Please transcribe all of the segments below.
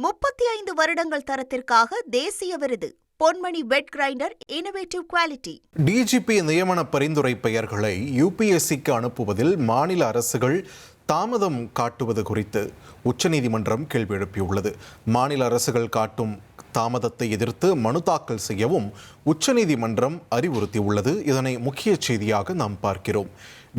35 வருடங்கள் தரத்திற்காக தேசிய விருது Ponmani wet grinder innovative quality. DGP நியமன பரிந்துரை பெயர்களை யுபிஎஸ்சிக்கு அனுப்புவதில் மாநில அரசுகள் தாமதம் காட்டுவது குறித்து உச்சநீதிமன்றம் கேள்வி எழுப்பியுள்ளது. மாநில அரசுகள் காட்டும் தாமதத்தை எதிர்த்து மனு தாக்கல் செய்யவும் உச்சநீதிமன்றம் அறிவுறுத்தியுள்ளது. இதனை முக்கிய செய்தியாக நாம் பார்க்கிறோம்.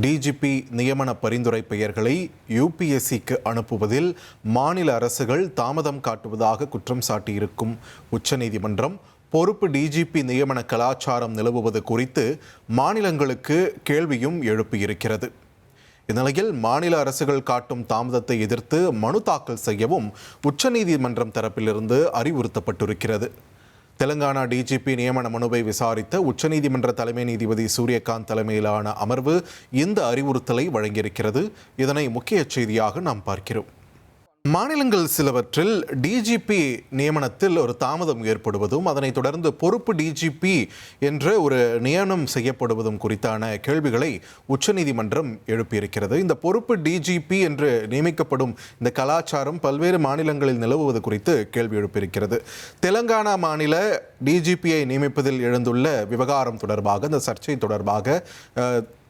டிஜிபி நியமன பரிந்துரை பெயர்களை யுபிஎஸ்சிக்கு அனுப்புவதில் மாநில அரசுகள் தாமதம் காட்டுவதாக குற்றம் சாட்டியிருக்கும் உச்சநீதிமன்றம் பொறுப்பு டிஜிபி நியமன கலாச்சாரம் நிலவுவது குறித்து மாநிலங்களுக்கு கேள்வியும் எழுப்பியிருக்கிறது. இந்நிலையில் மாநில அரசுகள் காட்டும் தாமதத்தை எதிர்த்து மனு தாக்கல் செய்யவும் உச்சநீதிமன்றம் தரப்பிலிருந்து அறிவுறுத்தப்பட்டிருக்கிறது. தெலங்கானா டிஜிபி நியமன மனுவை விசாரித்த உச்சநீதிமன்ற தலைமை நீதிபதி சூரியகாந்த் தலைமையிலான அமர்வு இந்த அறிவுறுத்தலை வழங்கியிருக்கிறது. இதனை முக்கிய செய்தியாக நாம் பார்க்கிறோம். மாநிலங்கள் சிலவற்றில் டிஜிபி நியமனத்தில் ஒரு தாமதம் ஏற்படுவதும் அதனைத் தொடர்ந்து பொறுப்பு டிஜிபி என்ற ஒரு நியமனம் செய்யப்படுவதும் குறித்தான கேள்விகளை உச்சநீதிமன்றம் எழுப்பியிருக்கிறது. இந்த பொறுப்பு டிஜிபி என்று நியமிக்கப்படும் இந்த கலாச்சாரம் பல்வேறு மாநிலங்களில் நிலவுவது குறித்து கேள்வி எழுப்பியிருக்கிறது. தெலங்கானா மாநில டிஜிபியை நியமிப்பதில் எழுந்துள்ள விவகாரம் தொடர்பாக, இந்த சர்ச்சை தொடர்பாக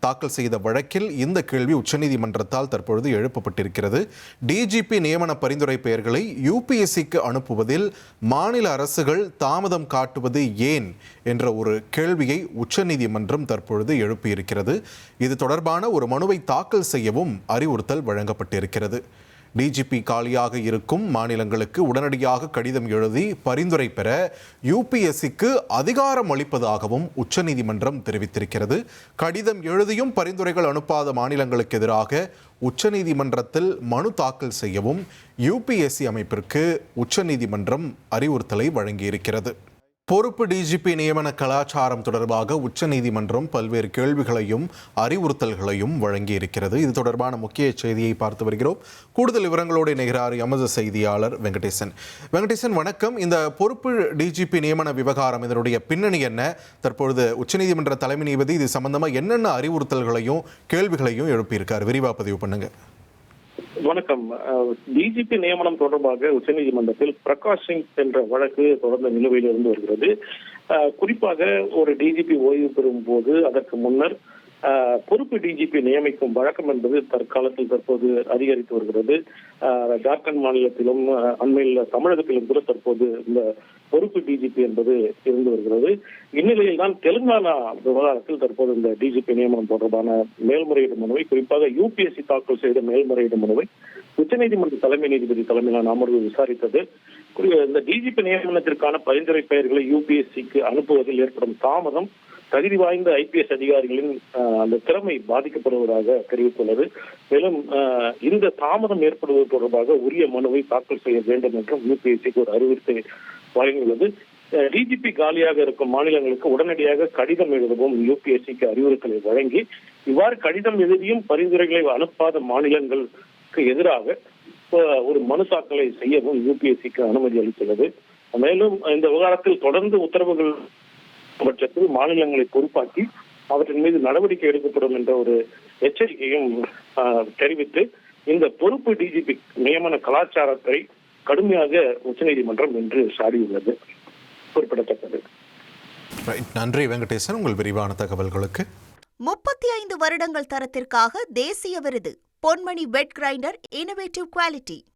தாக்கல் செய்த வழக்கில் இந்த கேள்வி உச்சநீதிமன்றத்தால் தற்பொழுது எழுப்பப்பட்டிருக்கிறது. டிஜிபி நியமன பரிந்துரை பெயர்களை யுபிஎஸ்சிக்கு அனுப்புவதில் மாநில அரசுகள் தாமதம் காட்டுவது ஏன் என்ற ஒரு கேள்வியை உச்சநீதிமன்றம் தற்பொழுது எழுப்பியிருக்கிறது. இது தொடர்பான ஒரு மனுவை தாக்கல் செய்யவும் அறிவுறுத்தல் வழங்கப்பட்டிருக்கிறது. டிஜிபி காலியாக இருக்கும் மாநிலங்களுக்கு உடனடியாக கடிதம் எழுதி பரிந்துரை பெற யுபிஎஸ்சிக்கு அதிகாரம் அளிப்பதாகவும் உச்சநீதிமன்றம் தெரிவித்திருக்கிறது. கடிதம் எழுதியும் பரிந்துரைகள் அனுப்பாத மாநிலங்களுக்கு எதிராக உச்சநீதிமன்றத்தில் மனு தாக்கல் செய்யவும் யுபிஎஸ்சி அமைப்பிற்கு உச்சநீதிமன்றம் அறிவுறுத்தலை வழங்கியிருக்கிறது. பொறுப்பு டிஜிபி நியமன கலாச்சாரம் தொடர்பாக உச்சநீதிமன்றம் பல்வேறு கேள்விகளையும் அறிவுறுத்தல்களையும் வழங்கியிருக்கிறது. இது தொடர்பான முக்கிய செய்தியை பார்த்து வருகிறோம். கூடுதல் விவரங்களோடு இணைகிறார் எமது செய்தியாளர் வெங்கடேசன். வெங்கடேசன், வணக்கம். இந்த பொறுப்பு டிஜிபி நியமன விவகாரம், இதனுடைய பின்னணி என்ன? தற்பொழுது உச்சநீதிமன்ற தலைமை நீதிபதி இது சம்பந்தமாக என்னென்ன அறிவுறுத்தல்களையும் கேள்விகளையும் எழுப்பியிருக்கார்? விரிவா பதிவு பண்ணுங்க. வணக்கம். டிஜிபி நியமனம் தொடர்பாக உச்சநீதிமன்றத்தில் பிரகாஷ் சிங் என்ற வழக்கு தொடர்ந்த நிலுவையில் இருந்து வருகிறது. குறிப்பாக ஒரு டிஜிபி ஓய்வு பெறும் போது அதற்கு முன்னர் பொறுப்பு டிஜிபி நியமிக்கும் வழக்கம் என்பது தற்காலத்தில் தற்போது அதிகரித்து வருகிறது. ஜார்க்கண்ட் மாநிலத்திலும் அண்மையில் தமிழகத்திலும் கூட தற்போது இந்த பொறுப்பு டிஜிபி என்பது இருந்து வருகிறது. இந்நிலையில் தான் தெலுங்கானா விவகாரத்தில் தற்போது இந்த டிஜிபி நியமனம் தொடர்பான மேல்முறையீடு மனுவை, குறிப்பாக யுபிஎஸ்சி தாக்கல் செய்த மேல்முறையீடு மனுவை உச்சநீதிமன்ற தலைமை நீதிபதி தலைமையிலான அமர்வு விசாரித்தது. இந்த டிஜிபி நியமனத்திற்கான பரிந்துரை பெயர்களை யுபிஎஸ்சிக்கு அனுப்புவதில் ஏற்படும் தாமதம் தகுதி வாய்ந்த ஐபிஎஸ் அதிகாரிகளின் அந்த திறமை பாதிக்கப்படுவதாக தெரிவித்துள்ளது. மேலும் இந்த தாமதம் ஏற்படுவது தொடர்பாக உரிய மனுவை தாக்கல் செய்ய வேண்டும் என்றும் யுபிஎஸ்சிக்கு ஒரு அறிவுறுத்தலை வழங்கியுள்ளது. டிஜிபி காலியாக இருக்கும் மாநிலங்களுக்கு உடனடியாக கடிதம் எழுதவும் யுபிஎஸ்சிக்கு அறிவுறுத்தலை வழங்கி, இவ்வாறு கடிதம் எழுதியும் பரிந்துரைகளை அனுப்பாத மாநிலங்களுக்கு எதிராக ஒரு மனு தாக்கலை செய்யவும் யுபிஎஸ்சிக்கு அனுமதி அளித்துள்ளது. மேலும் இந்த விவகாரத்தில் தொடர்ந்து உத்தரவுகள் பட்சத்தில் மாநிலங்களை பொறுப்பாக்கி அவற்றின் மீது நடவடிக்கை எடுக்கப்படும் என்ற ஒரு எச்சரிக்கையும் தெரிவித்து இந்த பொறுப்பு டிஜிபி நியமன கலாச்சாரத்தை கடுமையாக உச்சநீதிமன்றம் இன்று சாடியுள்ளது குறிப்பிடத்தக்கது. நன்றி வெங்கடேசன், உங்கள் விரிவான தகவல்களுக்கு. 35 வருடங்கள் தரத்திற்காக தேசிய விருது Ponmani wet grinder innovative quality.